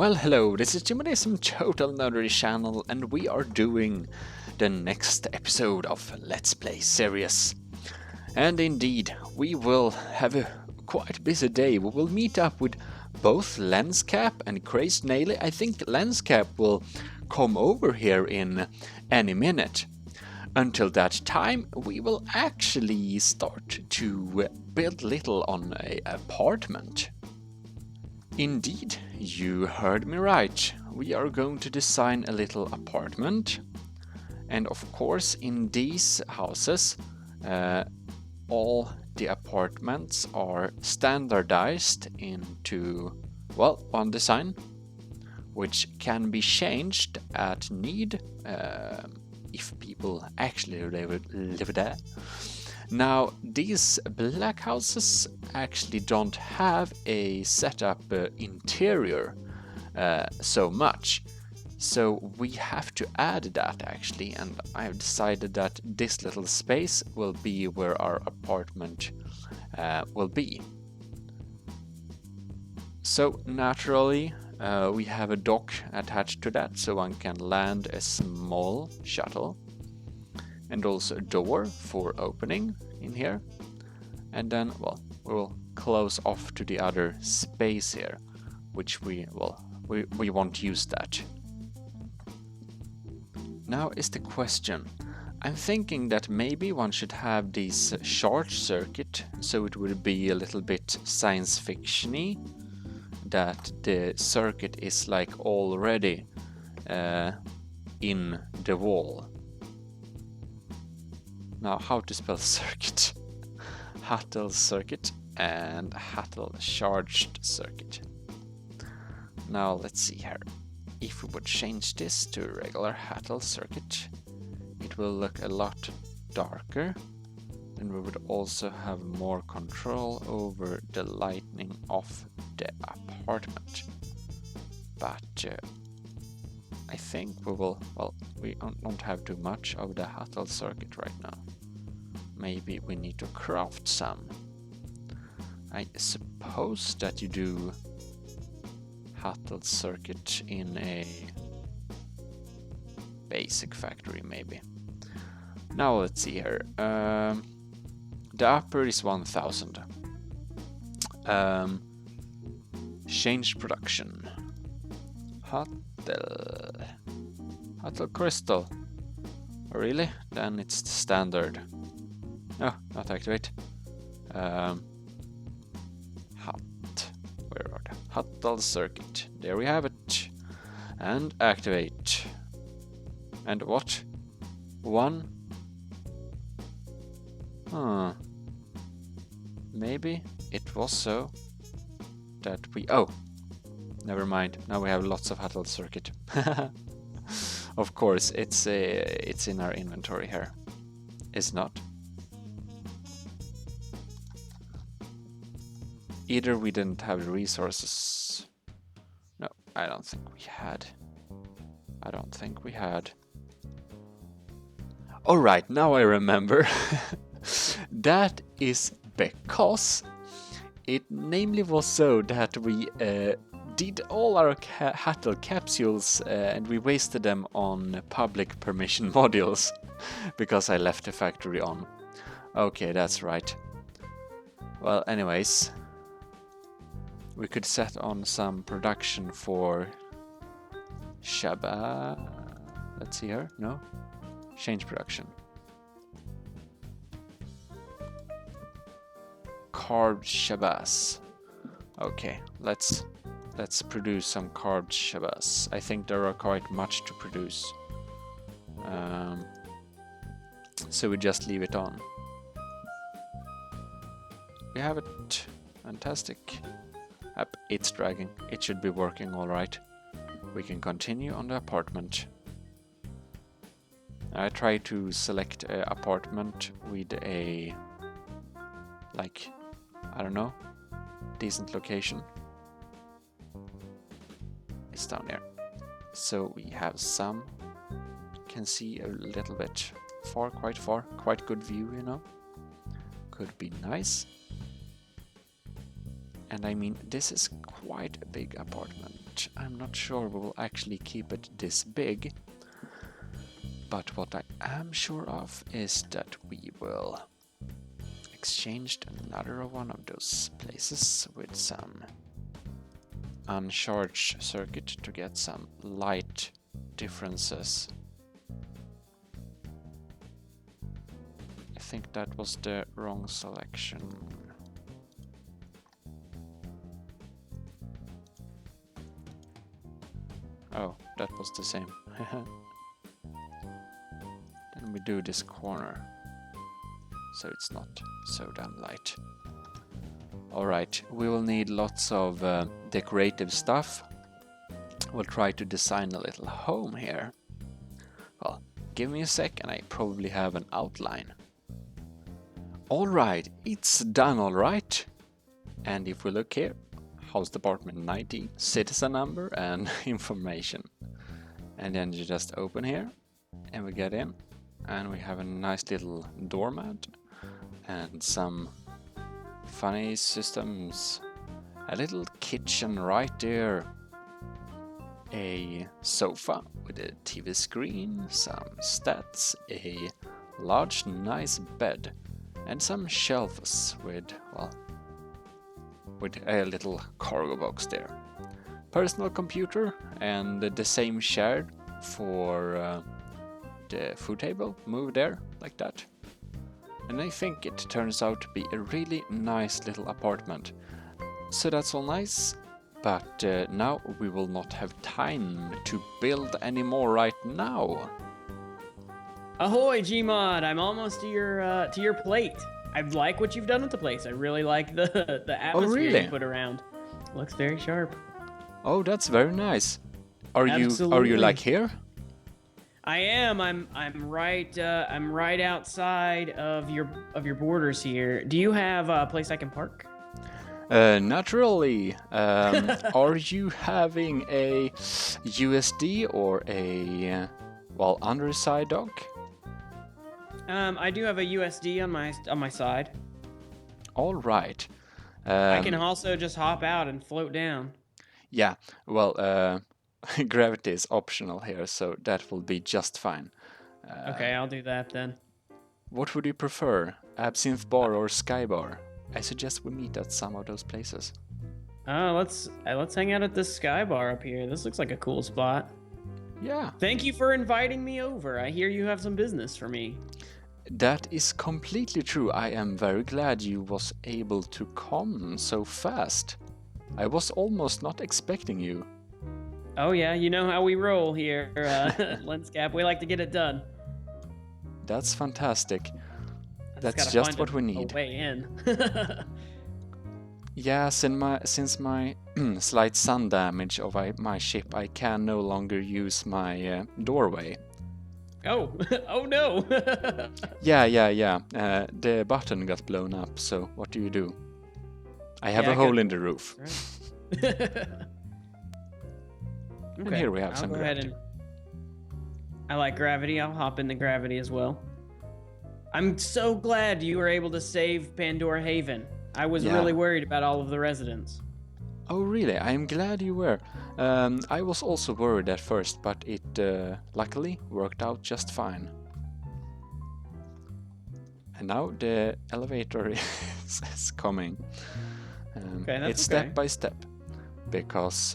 Well, hello, this is Jimmyism Total Nerdery channel, and we are doing the next episode of Let's Play series. And indeed, we will have a quite busy day. We will meet up with both Lenscap and Crazed Naly. I think Lenscap will come over here in any minute. Until that time, we will actually start to build little on an apartment. Indeed, you heard me right. We are going to design a little apartment. And of course, in these houses, all the apartments are standardized into, well, one design, which can be changed at need if people actually live there. Now, these black houses actually don't have a setup interior so much, so we have to add that actually, and I've decided that this little space will be where our apartment will be. So naturally, we have a dock attached to that, so one can land a small shuttle. And also a door for opening in here. And then, well, we'll close off to the other space here, which we won't use that. Now is the question. I'm thinking that maybe one should have this short circuit, so it would be a little bit science fiction-y, that the circuit is like already in the wall. Now, how to spell circuit? Hattel circuit and Hattel charged circuit. Now, let's see here. If we would change this to a regular Hattel circuit, it will look a lot darker. And we would also have more control over the lighting of the apartment. But I think we will, well, we don't have too much of the Hattel circuit right now. Maybe we need to craft some. I suppose that you do Hattel circuit in a basic factory, maybe. Now let's see here. The upper is 1000. Change production. Hattel crystal. Oh, really? Then it's the standard. No, not activate. Where are the Hattel circuit? There we have it. And activate. And what? One? Huh. Maybe it was so that we... Oh! Never mind. Now we have lots of Hattel circuit. Of course, it's in our inventory here. Is not. Either we didn't have the resources. No, I don't think we had. Alright, now I remember. That is because it namely was so that we did all our Hattel capsules and we wasted them on public permission modules because I left the factory on. Okay, that's right. Well, anyways, we could set on some production for Shabba. Let's see here. No? Change production. Carved Shabbas. Okay, let's produce some carved Shabbas. I think there are quite much to produce. So we just leave it on. We have it. Fantastic. Yep, it's dragging. It should be working alright. We can continue on the apartment. I try to select an apartment with a, like, I don't know, decent location. It's down there. So we have some, can see a little bit far, quite good view, you know. Could be nice. And I mean, this is quite a big apartment. but I'm not sure we will actually keep it this big. But what I am sure of is that we will exchange another one of those places with some uncharged circuit to get some light differences. I think that was the wrong selection. Oh, that was the same. Then we do this corner, so it's not so damn light. Alright, we will need lots of decorative stuff. We'll try to design a little home here. Well, give me a sec and I probably have an outline. Alright, it's done alright. And if we look here, house department 90, citizen number and information. And then you just open here and we get in and we have a nice little doormat and some funny systems. A little kitchen right there. A sofa with a TV screen, some stats, a large nice bed and some shelves with, well, with a little cargo box there. Personal computer and the same chair for the food table, move there like that. And I think it turns out to be a really nice little apartment. So that's all nice, but now we will not have time to build anymore right now. Ahoy, Gmod! I'm almost to your plate. I like what you've done with the place. I really like the atmosphere you put around. Looks very sharp. Oh, that's very nice. Are Absolutely. you like here? I am. I'm right outside of your borders here. Do you have a place I can park? Naturally. Are you having a USD or a underside dock? I do have a USD on my side. All right. I can also just hop out and float down. Yeah. Well, gravity is optional here, so that will be just fine. Okay, I'll do that then. What would you prefer, Absinthe Bar or Sky Bar? I suggest we meet at some of those places. Let's hang out at this Sky Bar up here. This looks like a cool spot. Yeah. Thank you for inviting me over. I hear you have some business for me. That is completely true. I am very glad you was able to come so fast. I was almost not expecting you. Oh yeah, you know how we roll here, Lenscap. We like to get it done. That's fantastic. That's just what we need. A way in. Yeah, since my slight sun damage of my ship, I can no longer use my doorway. Oh, oh no! Yeah. The button got blown up, so what do you do? I have a hole in the roof. Right. And Okay, here we have I'll some go gravity. ahead I like gravity. I'll hop into gravity as well. I'm so glad you were able to save Pandora Haven. I was really worried about all of the residents. Oh really? I am glad you were. I was also worried at first, but it luckily worked out just fine. And now the elevator is coming. Okay, that's it's step by step, because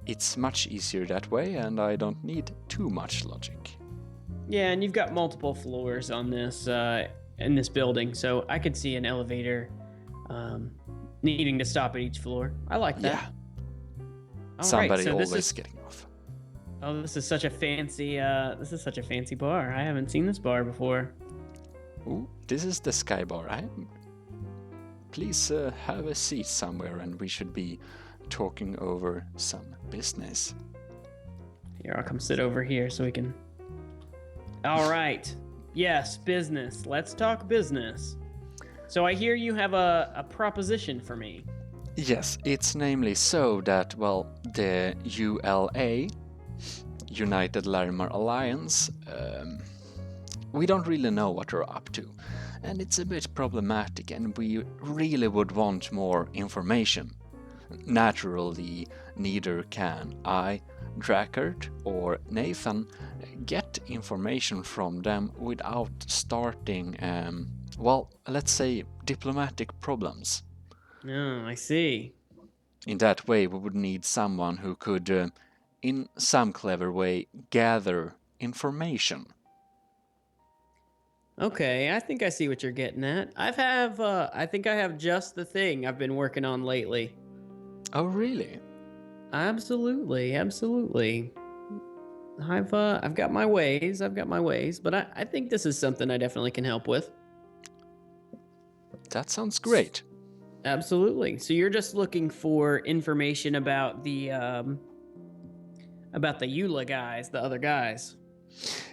it's much easier that way, and I don't need too much logic. Yeah, and you've got multiple floors on this in this building, so I could see an elevator needing to stop at each floor. I like that. Yeah. Somebody always getting off. Oh, this is such a fancy bar. I haven't seen this bar before. Ooh, this is the Sky Bar. Please have a seat somewhere, and we should be talking over some business. Here, I'll come sit over here so we can... All right. Yes, business. Let's talk business. So I hear you have a proposition for me. Yes, it's namely so that, the ULA, United Larimar Alliance, we don't really know what they're up to. And it's a bit problematic, and we really would want more information. naturally, neither can I, Drakkard, or Nathan get information from them without starting, well, let's say diplomatic problems. Oh, I see. In that way, we would need someone who could, in some clever way, gather information. Okay, I think I see what you're getting at. I think I have just the thing I've been working on lately. Oh, really? Absolutely, absolutely. I've got my ways, but I think this is something I definitely can help with. That sounds great. Absolutely. So you're just looking for information about the EULA guys, the other guys.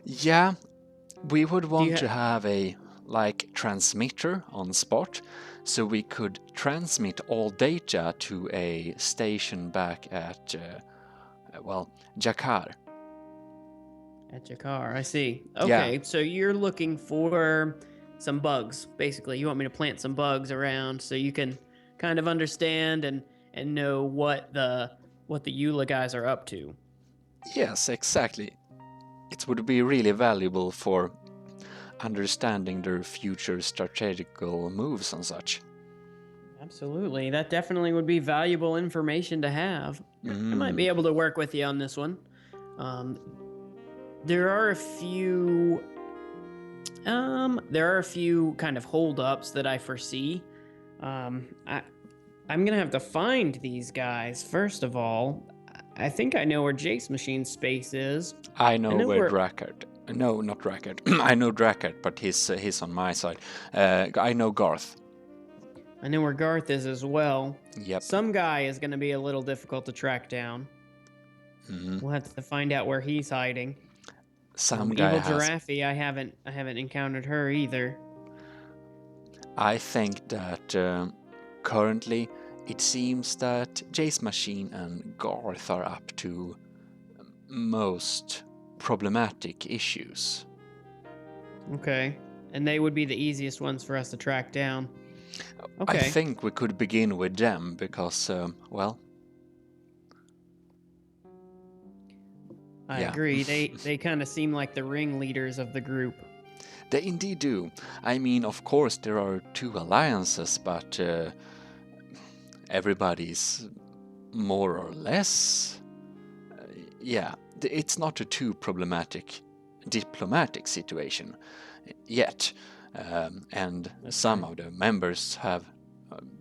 Yeah, we would want to have a transmitter on spot, so we could transmit all data to a station back at Jakar. At Jakar, I see. Okay, yeah. So you're looking for some bugs, basically. You want me to plant some bugs around so you can kind of understand and know what the EULA guys are up to. Yes, exactly. It would be really valuable for understanding their future strategical moves and such. Absolutely. That definitely would be valuable information to have. I might be able to work with you on this one. There are a few kind of holdups that I foresee. I'm gonna have to find these guys. First of all, I think I know where Jace Machine's space is. I know where Drakkard. No, not Drakkard. I know Drakkard, but he's on my side. I know Garth. I know where Garth is as well. Yep. Some guy is going to be a little difficult to track down. We'll have to find out where he's hiding. Some guy Evil Giraffe, I haven't encountered her either. I think that currently it seems that Jace Machine and Garth are up to most problematic issues. Okay. And they would be the easiest ones for us to track down. Okay. I think we could begin with them because, I agree. They kind of seem like the ringleaders of the group. They indeed do. I mean, of course, there are two alliances, but everybody's more or less... it's not a too problematic diplomatic situation yet. And some of the members have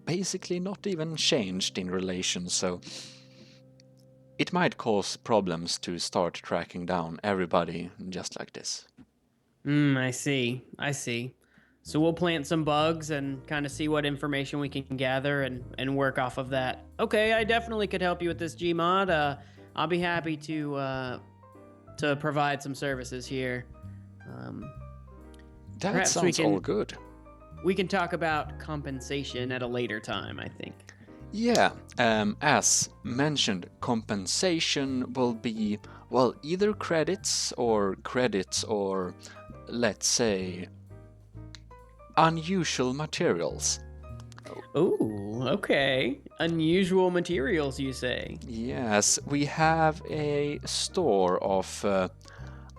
basically not even changed in relation, so it might cause problems to start tracking down everybody just like this. I see. So we'll plant some bugs and kind of see what information we can gather and work off of that. Okay, I definitely could help you with this, Gmod. I'll be happy to provide some services here. That sounds all good. We can talk about compensation at a later time, I think. Yeah, as mentioned, compensation will be, either credits or let's say, unusual materials. Oh, okay. Unusual materials, you say? Yes, we have a store of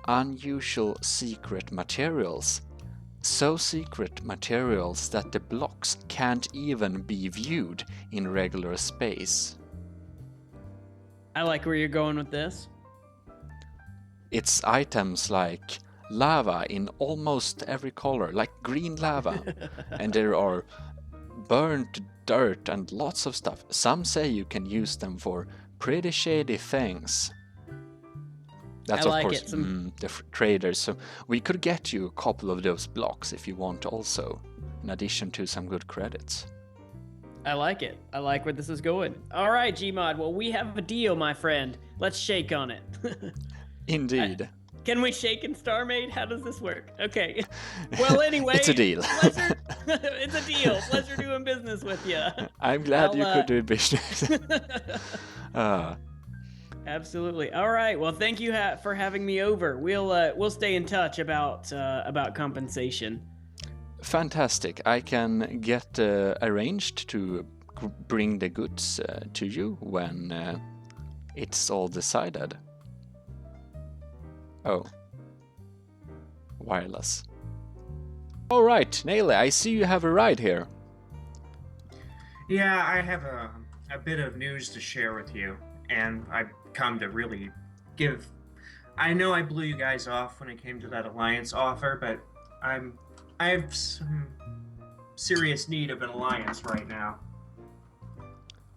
unusual secret materials. So secret materials that the blocks can't even be viewed in regular space. I like where you're going with this. It's items like lava in almost every color, like green lava. And there are burnt dirt and lots of stuff. Some say you can use them for pretty shady things. That's of course the traders, so we could get you a couple of those blocks if you want also, in addition to some good credits. I like it. I like where this is going. All right, Gmod, well, we have a deal, my friend. Let's shake on it. Indeed. Can we shake in StarMade? How does this work? Okay. Well, anyway. It's a deal. It's a deal. Pleasure doing business with you. I'm glad you could do business. Absolutely. All right. Well, thank you for having me over. We'll stay in touch about compensation. Fantastic. I can get arranged to bring the goods to you when it's all decided. Oh. Wireless. Alright, Naly, I see you have a ride here. Yeah, I have a bit of news to share with you, and I've come to really give... I know I blew you guys off when it came to that alliance offer, but I have some serious need of an alliance right now.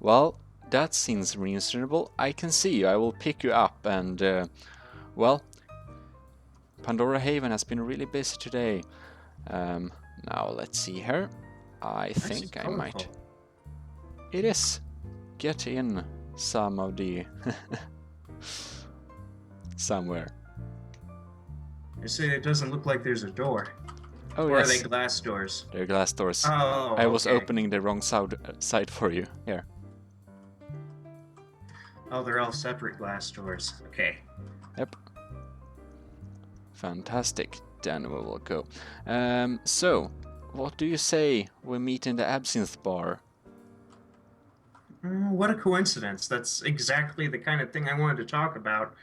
Well, that seems reasonable. I can see you. I will pick you up and, well, Pandora Haven has been really busy today. Now let's see here. I think I might... It is. Get in some of the... somewhere. You say it doesn't look like there's a door. Oh, or yes. are they glass doors? They're glass doors. Oh, I was okay. opening the wrong side for you. Here. Oh, they're all separate glass doors. Okay. Yep. Fantastic. Then we will go. So, what do you say we meet in the Absinthe Bar? What a coincidence. That's exactly the kind of thing I wanted to talk about.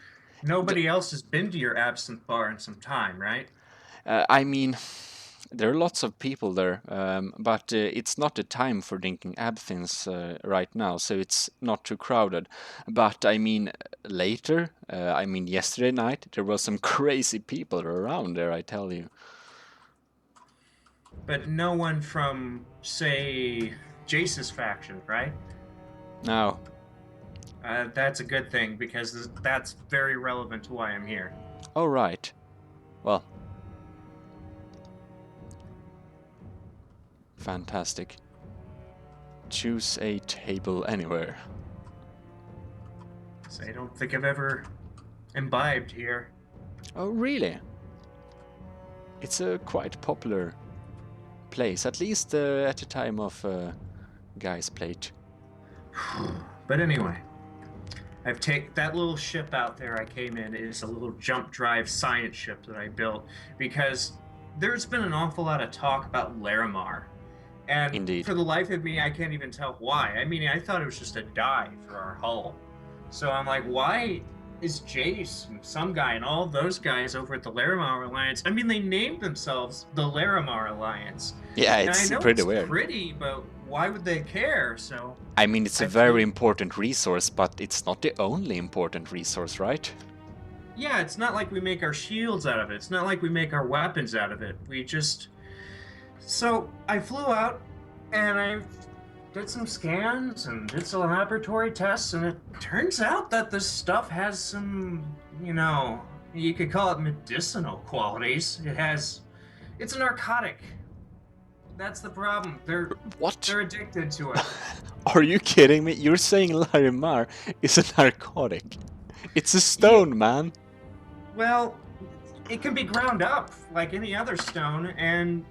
Nobody else has been to your Absinthe Bar in some time, right? I mean, there are lots of people there, but it's not the time for drinking absinthe right now, so it's not too crowded. But I mean, later, yesterday night, there was some crazy people around there, I tell you. But no one from, say, Jace's faction, right? No. That's a good thing, because that's very relevant to why I'm here. All right. Well. Fantastic. Choose a table anywhere. So I don't think I've ever imbibed here. Oh, really? It's a quite popular place, at least at the time of Guy's Plate. But anyway, that little ship out there I came in is a little jump drive science ship that I built because there's been an awful lot of talk about Larimar. And Indeed. For the life of me, I can't even tell why. I mean, I thought it was just a dye for our hull. So I'm like, why is Jace and some guy and all those guys over at the Larimar Alliance? I mean, they named themselves the Larimar Alliance. Yeah, it's pretty weird. Pretty, but why would they care? So I mean, it's a very important resource, but it's not the only important resource, right? Yeah, it's not like we make our shields out of it. It's not like we make our weapons out of it. We just... So I flew out and I did some scans and did some laboratory tests, and it turns out that this stuff has some, you could call it medicinal qualities. It's a narcotic. That's the problem. They're addicted to it. Are you kidding me? You're saying Larimar is a narcotic? It's a stone, man. Well, it can be ground up like any other stone, and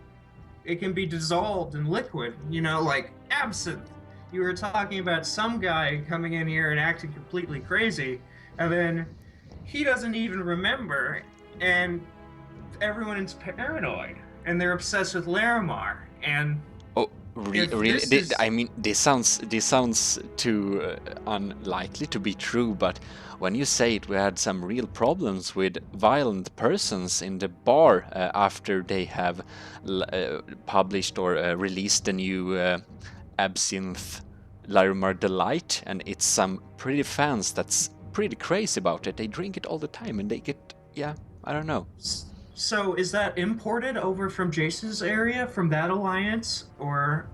it can be dissolved in liquid, like absinthe. You were talking about some guy coming in here and acting completely crazy, and then he doesn't even remember, and everyone is paranoid, and they're obsessed with Larimar, and... Oh, really? I mean, this sounds too unlikely to be true, but when you say it, we had some real problems with violent persons in the bar after they have published or released the new Absinthe Larimar Delight, and it's some pretty fans that's pretty crazy about it. They drink it all the time, and they get, I don't know. So is that imported over from Jace's area, from that alliance, or...?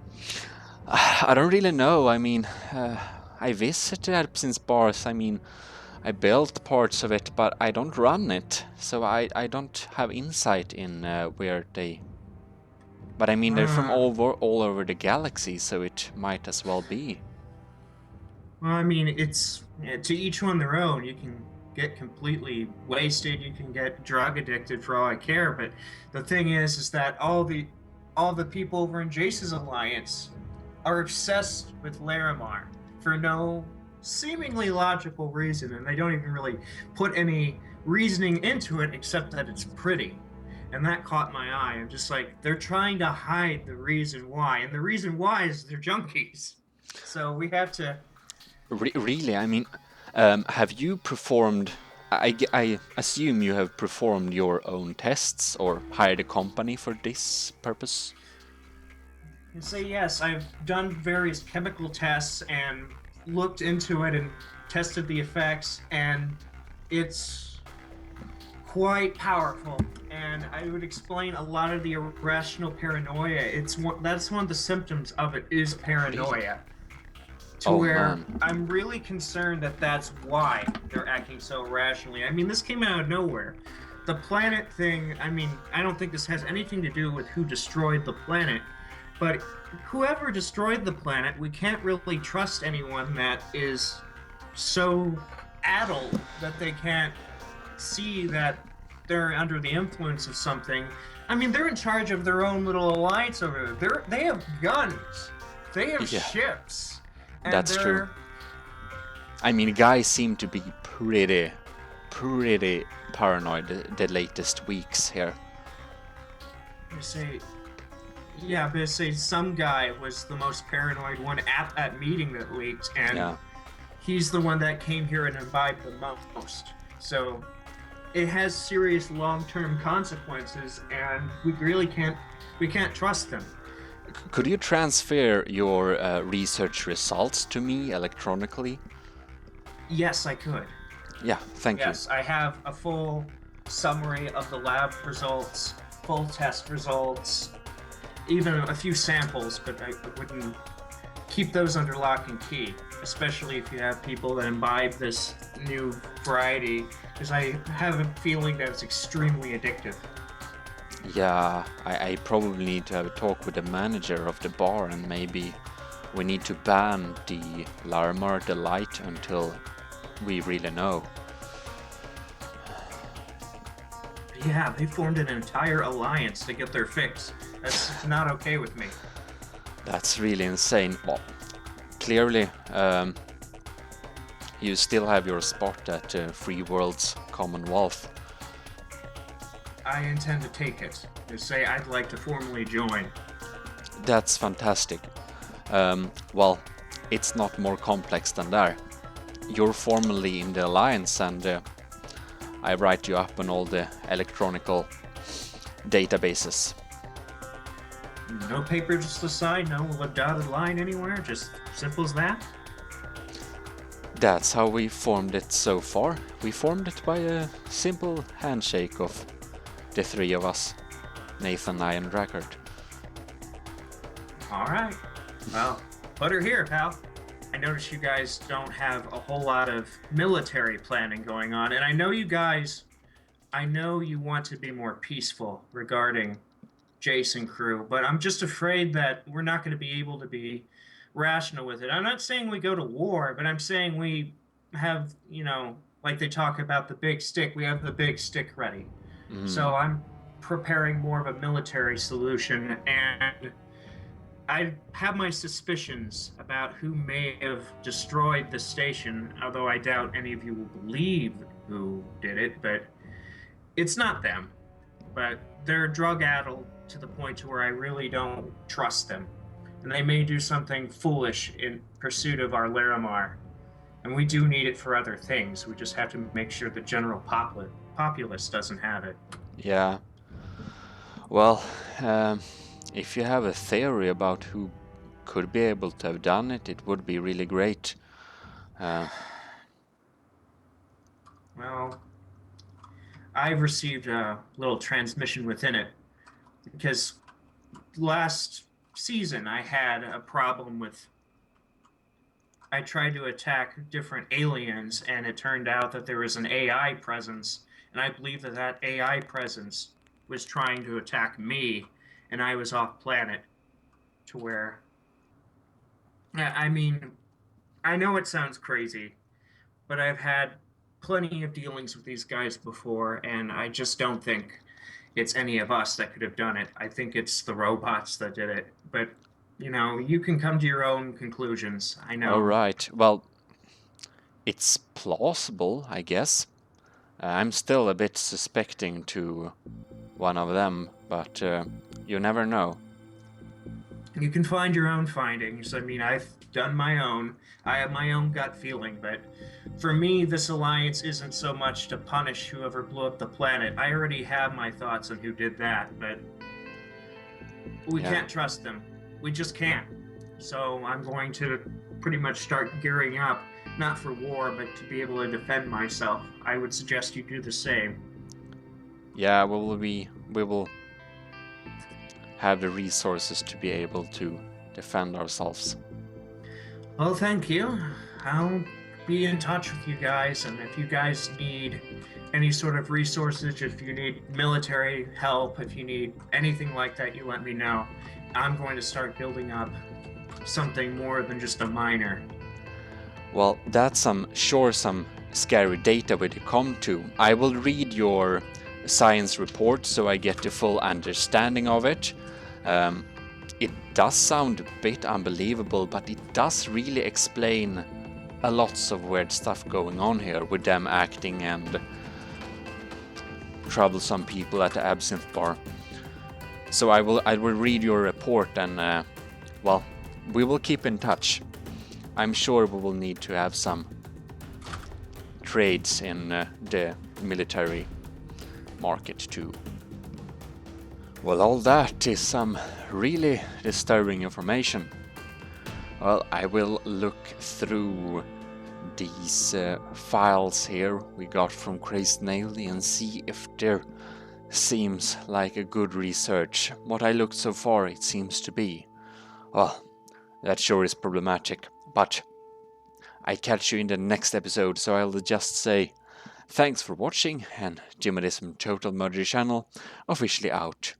I don't really know. I mean, I visited Absinthe bars. I mean, I built parts of it, but I don't run it, so I don't have insight in where they... But I mean, they're from all over the galaxy, so it might as well be. Well, I mean, it's to each one their own. You can get completely wasted, you can get drug addicted for all I care, but the thing is that all the people over in Jace's alliance are obsessed with Larimar for no seemingly logical reason, and they don't even really put any reasoning into it except that it's pretty. And that caught my eye. I'm just like, they're trying to hide the reason why, and the reason why is they're junkies. So we have to. Really, I mean, have you performed? I assume you have performed your own tests or hired a company for this purpose. Say yes, I've done various chemical tests and looked into it and tested the effects, and it's quite powerful. And I would explain a lot of the irrational paranoia. That's one of the symptoms of it is paranoia. Really? To Oh, where man. I'm really concerned that that's why they're acting so irrationally. I mean, this came out of nowhere. The planet thing, I mean, I don't think this has anything to do with who destroyed the planet, but whoever destroyed the planet, we can't really trust anyone that is so addled that they can't see that they're under the influence of something. I mean, they're in charge of their own little alliance over there. They have guns. They have Yeah. ships. And That's true. I mean, guys seem to be pretty paranoid the latest weeks here. They say some guy was the most paranoid one at that meeting that leaked, and Yeah. he's the one that came here and imbibed the most. So it has serious long-term consequences, and we can't trust them. Could you transfer your research results to me electronically? Yes, I could. Yeah, thank Yes, I have a full summary of the lab results, full test results, even a few samples, but I wouldn't keep those under lock and key, especially if you have people that imbibe this new variety, because I have a feeling that it's extremely addictive. you. Yeah, I probably need to have a talk with the manager of the bar, and maybe we need to ban the Larimar Delight until we really know. Yeah, they formed an entire alliance to get their fix. That's not okay with me. That's really insane. Well, clearly, you still have your spot at Free World's Commonwealth. I intend to take it. To say I'd like to formally join. That's fantastic. Well, it's not more complex than that. You're formally in the alliance, and I write you up on all the electronical databases. No papers to sign, no dotted line anywhere, just simple as that? That's how we formed it so far. We formed it by a simple handshake of the three of us, Nathan, I, and Drakkard. Alright. Well, put her here, pal. I notice you guys don't have a whole lot of military planning going on, and I know you want to be more peaceful regarding Jason crew, but I'm just afraid that we're not going to be able to be rational with it. I'm not saying we go to war, but I'm saying we have, like they talk about the big stick, we have the big stick ready. So I'm preparing more of a military solution, and I have my suspicions about who may have destroyed the station, although I doubt any of you will believe who did it, but it's not them. But they're drug-addled to the point to where I really don't trust them. And they may do something foolish in pursuit of our Larimar. And we do need it for other things. We just have to make sure the general populace doesn't have it. Yeah. Well, if you have a theory about who could be able to have done it, it would be really great. Well, I've received a little transmission within it because last season I had a problem with. I tried to attack different aliens, and it turned out that there was an AI presence, and I believe that AI presence was trying to attack me, and I was off planet. To where, I mean, I know it sounds crazy, but I've had plenty of dealings with these guys before, and I just don't think it's any of us that could have done it. I think it's the robots that did it. But, you can come to your own conclusions. I know. All right. Well, it's plausible, I guess. I'm still a bit suspecting to one of them, but you never know. You can find your own findings. I mean, I've done my own. I have my own gut feeling, but for me, this alliance isn't so much to punish whoever blew up the planet. I already have my thoughts on who did that, but we Yeah. can't trust them. We just can't. So I'm going to pretty much start gearing up, not for war, but to be able to defend myself. I would suggest you do the same. Yeah, we will have the resources to be able to defend ourselves. Well, thank you. I'll be in touch with you guys, and if you guys need any sort of resources, if you need military help, if you need anything like that, you let me know. I'm going to start building up something more than just a miner. Well, that's some scary data we come to. I will read your science report so I get the full understanding of it. It does sound a bit unbelievable, but it does really explain a lots of weird stuff going on here with them acting and troublesome people at the absinthe bar. So I will read your report and well, we will keep in touch. I'm sure we will need to have some trades in the military market too. Well, all that is some really disturbing information. Well, I will look through these files here we got from Crazed Naly and see if there seems like a good research. What I looked so far, it seems to be. Well, that sure is problematic, but I catch you in the next episode, so I'll just say thanks for watching, and Jimadism Total Murder Channel officially out.